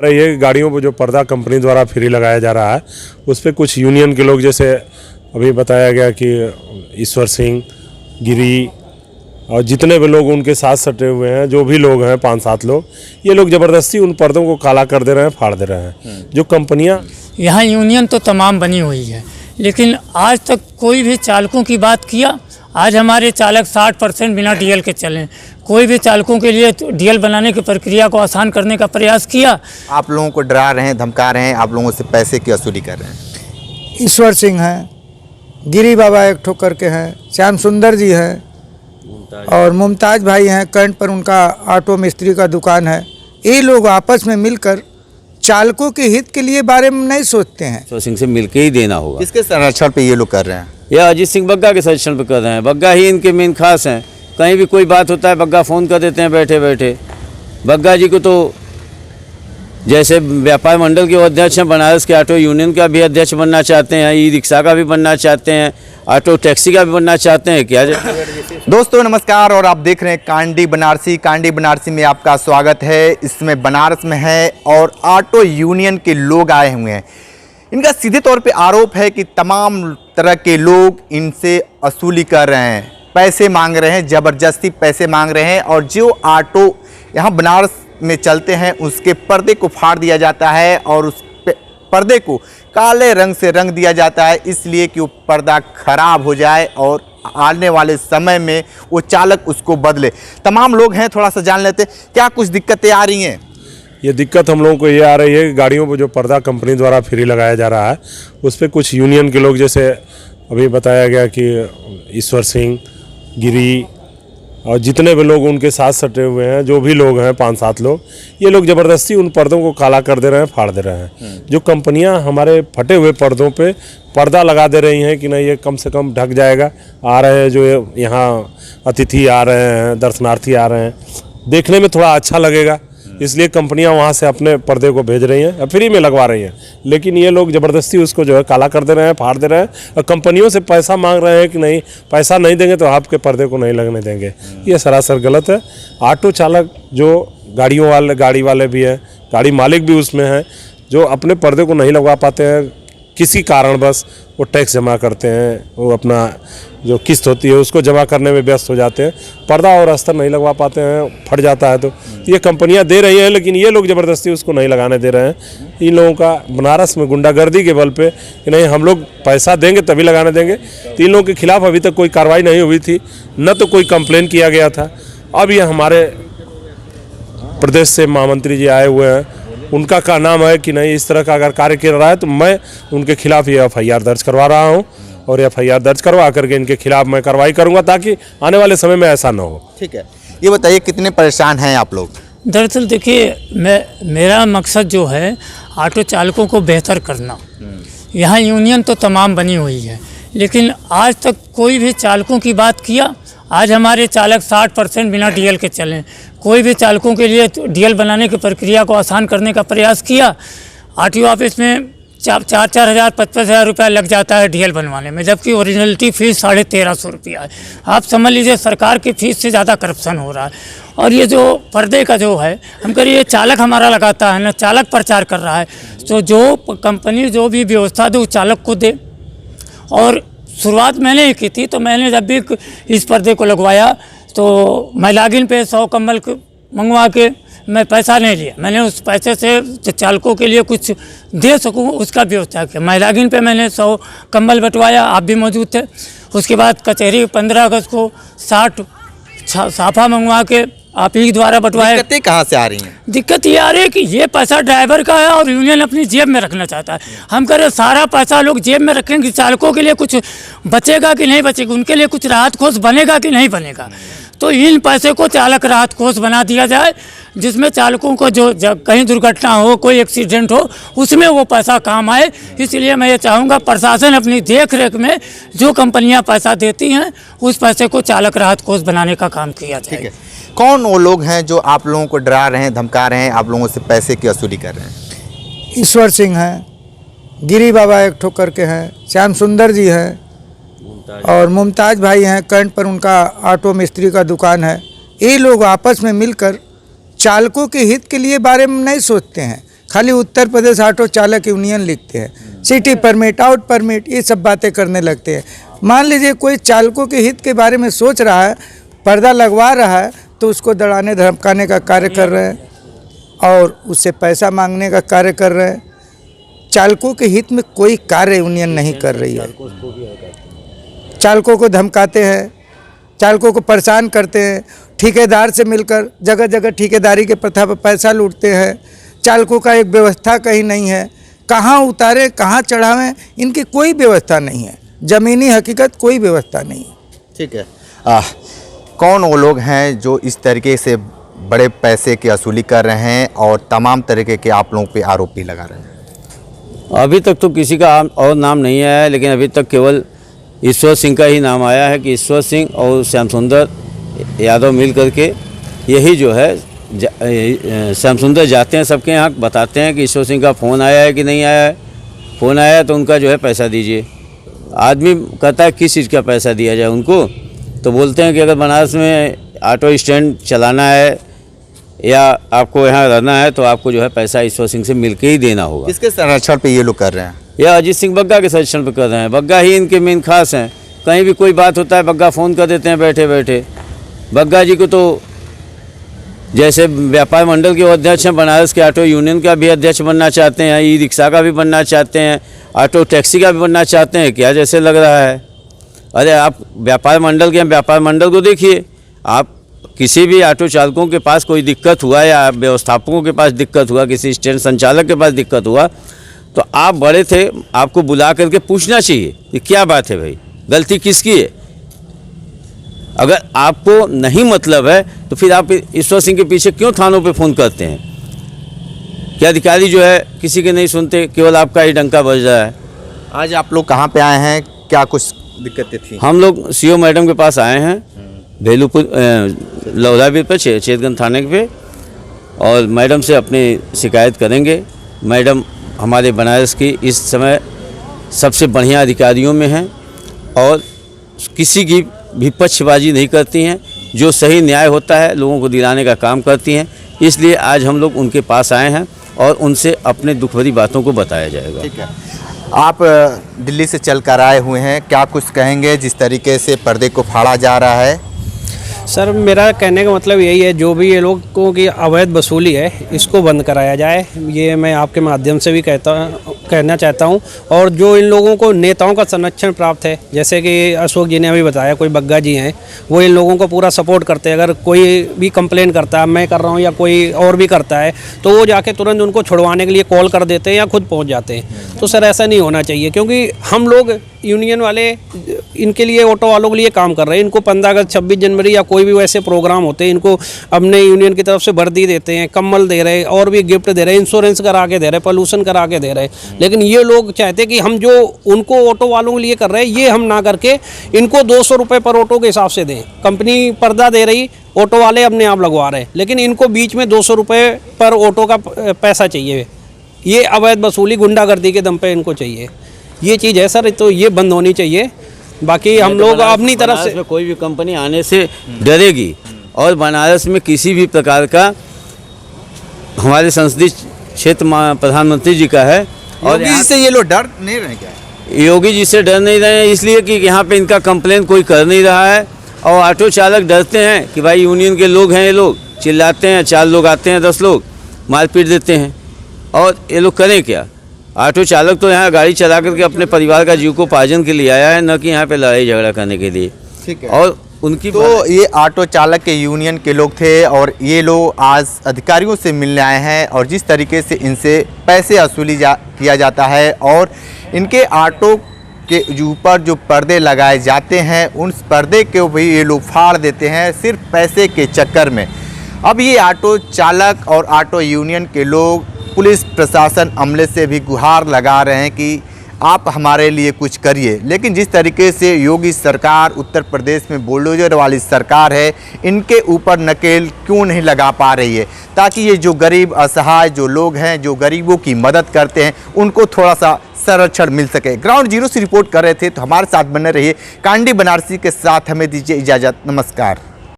ये गाड़ियों पर जो पर्दा कंपनी द्वारा फ्री लगाया जा रहा है उस पर कुछ यूनियन के लोग, जैसे अभी बताया गया कि ईश्वर सिंह, गिरी और जितने भी लोग उनके साथ सटे हुए हैं, जो भी लोग हैं 5-7 लोग, ये लोग ज़बरदस्ती उन पर्दों को काला कर दे रहे हैं, फाड़ दे रहे हैं। जो कंपनियां यहाँ यूनियन तो तमाम बनी हुई है, लेकिन आज तक कोई भी चालकों की बात किया। आज हमारे चालक 60% बिना डीएल के चलें। कोई भी चालकों के लिए डीएल बनाने की प्रक्रिया को आसान करने का प्रयास किया। आप लोगों को डरा रहे हैं, धमका रहे हैं, आप लोगों से पैसे की वसूली कर रहे हैं। ईश्वर सिंह हैं, गिरी बाबा एक ठोकर के हैं, श्याम सुंदर जी हैं और मुमताज भाई हैं, करंट पर उनका ऑटो मिस्त्री का दुकान है। ये लोग आपस में मिलकर चालकों के हित के लिए बारे में नहीं सोचते हैं। ईश्वर सिंह से मिलके ही देना होगा। किसके संरक्षण पे ये लोग कर रहे हैं? यह अजीत सिंह बग्गा के संरक्षण पे कर रहे हैं। बग्गा ही इनके मेन खास हैं। कहीं भी कोई बात होता है बग्गा फ़ोन कर देते हैं बैठे बैठे। बग्गा जी को तो जैसे व्यापार मंडल के अध्यक्ष हैं, बनारस के ऑटो यूनियन का भी अध्यक्ष बनना चाहते हैं, ई रिक्शा का भी बनना चाहते हैं, ऑटो टैक्सी का भी बनना चाहते हैं क्या? दोस्तों नमस्कार, और आप देख रहे हैं कांडी बनारसी। कांडी बनारसी में आपका स्वागत है। इसमें बनारस में है और ऑटो यूनियन के लोग आए हुए हैं। इनका सीधे तौर पे आरोप है कि तमाम तरह के लोग इनसे वसूली कर रहे हैं, पैसे मांग रहे हैं, ज़बरदस्ती पैसे मांग रहे हैं। और जो ऑटो यहाँ बनारस में चलते हैं उसके पर्दे को फाड़ दिया जाता है और उस पर्दे को काले रंग से रंग दिया जाता है, इसलिए कि वो पर्दा खराब हो जाए और आने वाले समय में वो चालक उसको बदले। तमाम लोग हैं, थोड़ा सा जान लेते क्या कुछ दिक्कतें आ रही हैं। ये दिक्कत हम लोगों को ये आ रही है कि गाड़ियों पर जो पर्दा कंपनी द्वारा फ्री लगाया जा रहा है उस पर कुछ यूनियन के लोग, जैसे अभी बताया गया कि ईश्वर सिंह, गिरी और जितने भी लोग उनके साथ सटे हुए हैं, जो भी लोग हैं 5-7 लोग, ये लोग ज़बरदस्ती उन पर्दों को काला कर दे रहे हैं, फाड़ दे रहे हैं। जो कंपनियां हमारे फटे हुए पर्दों पे पर्दा लगा दे रही हैं कि नहीं ये कम से कम ढक जाएगा, आ रहे हैं जो यहाँ अतिथि आ रहे हैं, दर्शनार्थी आ रहे हैं, देखने में थोड़ा अच्छा लगेगा, इसलिए कंपनियां वहाँ से अपने पर्दे को भेज रही हैं, फ्री में लगवा रही हैं। लेकिन ये लोग ज़बरदस्ती उसको जो है काला कर दे रहे हैं, फाड़ दे रहे हैं और कंपनियों से पैसा मांग रहे हैं कि नहीं पैसा नहीं देंगे तो आपके पर्दे को नहीं लगने देंगे। ये सरासर गलत है। ऑटो चालक जो गाड़ी वाले भी हैं, गाड़ी मालिक भी उसमें हैं, जो अपने पर्दे को नहीं लगवा पाते हैं किसी कारणवश, वो टैक्स जमा करते हैं, वो अपना जो किस्त होती है उसको जमा करने में व्यस्त हो जाते हैं, पर्दा और अस्तर नहीं लगवा पाते हैं, फट जाता है। तो ये कंपनियां दे रही हैं, लेकिन ये लोग ज़बरदस्ती उसको नहीं लगाने दे रहे हैं। इन लोगों का बनारस में गुंडागर्दी के बल पे कि नहीं हम लोग पैसा देंगे तभी लगाने देंगे। तो इन लोगों के खिलाफ अभी तक कोई कार्रवाई नहीं हुई थी, न तो कोई कंप्लेन किया गया था। अब ये हमारे प्रदेश से महामंत्री जी आए हुए हैं, उनका का नाम है कि नहीं इस तरह का अगर कार्य कर रहा है तो मैं उनके खिलाफ ये FIR दर्ज करवा रहा हूँ और FIR दर्ज करवा करके इनके खिलाफ मैं कार्रवाई करूँगा ताकि आने वाले समय में ऐसा ना हो। ठीक है, ये बताइए कितने परेशान हैं आप लोग? दरअसल देखिए, मेरा मकसद जो है ऑटो चालकों को बेहतर करना। यहाँ यूनियन तो तमाम बनी हुई है, लेकिन आज तक कोई भी चालकों की बात किया। आज हमारे चालक 60% बिना डीएल के चलें। कोई भी चालकों के लिए डीएल बनाने की प्रक्रिया को आसान करने का प्रयास किया। आरटीओ ऑफिस में 4-4 हज़ार 55,000 रुपया लग जाता है डीएल बनवाने में, जबकि ओरिजिनलिटी फ़ीस 1350 रुपया है। आप समझ लीजिए सरकार की फ़ीस से ज़्यादा करप्शन हो रहा है। और ये जो पर्दे का जो है, हम कह रहे ये चालक हमारा लगाता है ना, चालक प्रचार कर रहा है, तो जो कंपनी जो भी व्यवस्था दे वो चालक को दे। और शुरुआत मैंने ही की थी, तो मैंने जब भी इस पर्दे को लगवाया तो मैं लॉगिन पे 100 कंबल मंगवा के मैं पैसा नहीं लिया। मैंने उस पैसे से चालकों के लिए कुछ दे सकूं उसका व्यवस्था किया। मैं लॉगिन पे मैंने 100 कंबल बंटवाया, आप भी मौजूद थे। उसके बाद कचहरी 15 अगस्त को 60 साफा मंगवा के आप ही द्वारा बंटवाया। दिक्कतें कहाँ से आ रही हैं? दिक्कत ये आ रही है कि ये पैसा ड्राइवर का है और यूनियन अपनी जेब में रखना चाहता है। हम कह रहे सारा पैसा लोग जेब में रखेंगे, चालकों के लिए कुछ बचेगा कि नहीं बचेगा, उनके लिए कुछ राहत कोष बनेगा कि नहीं बनेगा। तो इन पैसे को चालक राहत कोष बना दिया जाए, जिसमें चालकों को जो कहीं दुर्घटना हो, कोई एक्सीडेंट हो, उसमें वो पैसा काम आए। इसलिए मैं ये चाहूँगा प्रशासन अपनी देख रेख में जो कंपनियां पैसा देती हैं उस पैसे को चालक राहत कोष बनाने का काम किया जाए। ठीक है, कौन वो लोग हैं जो आप लोगों को डरा रहे हैं, धमका रहे हैं, आप लोगों से पैसे की वसूली कर रहे हैं? ईश्वर सिंह हैं, गिरी बाबा एक ठोकर के हैं, श्याम सुंदर जी हैं और मुमताज भाई हैं, करंट पर उनका ऑटो मिस्त्री का दुकान है। ये लोग आपस में मिलकर चालकों के हित के लिए बारे में नहीं सोचते हैं। खाली उत्तर प्रदेश ऑटो चालक यूनियन लिखते हैं। सिटी परमिट, आउट परमिट, ये सब बातें करने लगते हैं। मान लीजिए कोई चालकों के हित के बारे में सोच रहा है, पर्दा लगवा रहा है, तो उसको दड़ाने धमकाने का कार्य कर रहे हैं और उससे पैसा मांगने का कार्य कर रहे हैं। चालकों के हित में कोई कार्य यूनियन नहीं कर रही है। चालकों को धमकाते हैं, चालकों को परेशान करते हैं, ठेकेदार से मिलकर जगह जगह ठेकेदारी के प्रथा पर पैसा लूटते हैं। चालकों का एक व्यवस्था कहीं नहीं है, कहाँ उतारे कहाँ चढ़ावें, इनकी कोई व्यवस्था नहीं है। ज़मीनी हकीकत कोई व्यवस्था नहीं है। ठीक है, कौन वो लोग हैं जो इस तरीके से बड़े पैसे की वसूली कर रहे हैं और तमाम तरीके के आप लोगों पे आरोप भी लगा रहे हैं? अभी तक तो किसी का और नाम नहीं आया है, लेकिन अभी तक केवल ईश्वर सिंह का ही नाम आया है कि ईश्वर सिंह और श्याम सुंदर यादव मिल करके यही जो है श्याम सुंदर जाते हैं सबके यहाँ, बताते हैं कि ईश्वर सिंह का फ़ोन आया है कि नहीं आया है। फ़ोन आया है तो उनका जो है पैसा दीजिए। आदमी कहता है किस चीज़ का पैसा दिया जाए उनको, तो बोलते हैं कि अगर बनारस में ऑटो स्टैंड चलाना है या आपको यहाँ रहना है तो आपको जो है पैसा ईश्वर सिंह से मिल के ही देना होगा। किसके संरक्षण पे ये लोग कर रहे हैं? यह अजीत सिंह बग्गा के सजेशन पे कर रहे हैं। बग्गा ही इनके मेन खास हैं। कहीं भी कोई बात होता है बग्गा फ़ोन कर देते हैं बैठे बैठे। बग्गा जी को तो जैसे व्यापार मंडल के अध्यक्ष हैं, बनारस के ऑटो यूनियन का भी अध्यक्ष बनना चाहते हैं, ई रिक्शा का भी बनना चाहते हैं, ऑटो टैक्सी का भी बनना चाहते हैं। क्या जैसे लग रहा है? अरे आप व्यापार मंडल के, व्यापार मंडल को देखिए। आप किसी भी ऑटो चालकों के पास कोई दिक्कत हुआ या व्यवस्थापकों के पास दिक्कत हुआ, किसी स्टैंड संचालक के पास दिक्कत हुआ, तो आप बड़े थे, आपको बुला करके पूछना चाहिए कि क्या बात है भाई, गलती किसकी है। अगर आपको नहीं मतलब है तो फिर आप ईश्वर सिंह के पीछे क्यों थानों पे फ़ोन करते हैं? क्या अधिकारी जो है किसी के नहीं सुनते, केवल आपका ही डंका बज रहा है। आज आप लोग कहाँ पे आए हैं, क्या कुछ दिक्कतें थी? हम लोग सीओ मैडम के पास आए हैं, भेलूपुर लौरावीर पर चेतगंज थाने पे, और मैडम से अपनी शिकायत करेंगे। मैडम हमारे बनारस की इस समय सबसे बढ़िया अधिकारियों में हैं और किसी की भी पक्षबाजी नहीं करती हैं। जो सही न्याय होता है लोगों को दिलाने का काम करती हैं। इसलिए आज हम लोग उनके पास आए हैं और उनसे अपने दुख भरी बातों को बताया जाएगा। ठीक है, आप दिल्ली से चल कर आए हुए हैं, क्या कुछ कहेंगे जिस तरीके से पर्दे को फाड़ा जा रहा है? सर, मेरा कहने का मतलब यही है, जो भी ये लोगों की अवैध वसूली है इसको बंद कराया जाए। ये मैं आपके माध्यम से भी कहना चाहता हूँ। और जो इन लोगों को नेताओं का संरक्षण प्राप्त है, जैसे कि अशोक जी ने अभी बताया, कोई बग्गा जी हैं, वो इन लोगों को पूरा सपोर्ट करते हैं। अगर कोई भी कंप्लेन करता है, मैं कर रहा हूँ या कोई और भी करता है, तो वो जाके तुरंत उनको छुड़वाने के लिए कॉल कर देते हैं या खुद पहुँच जाते हैं। तो सर ऐसा नहीं होना चाहिए, क्योंकि हम लोग यूनियन वाले इनके लिए, ऑटो वालों के लिए काम कर रहे हैं। इनको 15 अगस्त, 26 जनवरी या कोई भी वैसे प्रोग्राम होते हैं, इनको अपने यूनियन की तरफ से वर्दी देते हैं, कम्बल दे रहे, और भी गिफ्ट दे रहे, इंश्योरेंस करा के दे रहे, पोल्यूशन करा के दे रहे। लेकिन ये लोग चाहते कि हम जो उनको ऑटो वालों के लिए कर रहे हैं, ये हम ना करके इनको 200 रुपये पर ऑटो के हिसाब से दें। कंपनी पर्दा दे रही, ऑटो वाले अपने आप लगवा रहे, लेकिन इनको बीच में 200 रुपये पर ऑटो का पैसा चाहिए। ये अवैध वसूली, गुंडागर्दी के दम पे इनको चाहिए। ये चीज़ है सर, तो ये बंद होनी चाहिए। बाकी हम लोग अपनी तरफ से, कोई भी कंपनी आने से डरेगी, और बनारस में किसी भी प्रकार का, हमारे संसदीय क्षेत्र प्रधानमंत्री जी का है, और योगी जी से ये लोग डर नहीं रहे क्या? योगी जी से डर नहीं रहे हैं इसलिए कि यहाँ पे इनका कंप्लेन कोई कर नहीं रहा है। और ऑटो चालक डरते हैं कि भाई यूनियन के लोग हैं, ये लोग चिल्लाते हैं, 4 लोग आते हैं, 10 लोग मारपीट देते हैं, और ये लोग करें क्या? ऑटो चालक तो यहाँ गाड़ी चला करके अपने परिवार का जीविकोपार्जन के लिए आया है, न कि यहाँ पे लड़ाई झगड़ा करने के लिए। ठीक है, और उनकी तो ये ऑटो चालक के यूनियन के लोग थे और ये लोग आज अधिकारियों से मिलने आए हैं, और जिस तरीके से इनसे पैसे वसूली किया जाता है और इनके ऑटो के ऊपर जो पर्दे लगाए जाते हैं, उन पर्दे को भी ये लोग फाड़ देते हैं सिर्फ पैसे के चक्कर में। अब ये ऑटो चालक और ऑटो यूनियन के लोग पुलिस प्रशासन अमले से भी गुहार लगा रहे हैं कि आप हमारे लिए कुछ करिए। लेकिन जिस तरीके से योगी सरकार, उत्तर प्रदेश में बुलडोजर वाली सरकार है, इनके ऊपर नकेल क्यों नहीं लगा पा रही है, ताकि ये जो गरीब असहाय जो लोग हैं, जो गरीबों की मदद करते हैं, उनको थोड़ा सा संरक्षण मिल सके। ग्राउंड जीरो से रिपोर्ट कर रहे थे, तो हमारे साथ बने रहिए। कांडी बनारसी के साथ हमें दीजिए इजाज़त। नमस्कार।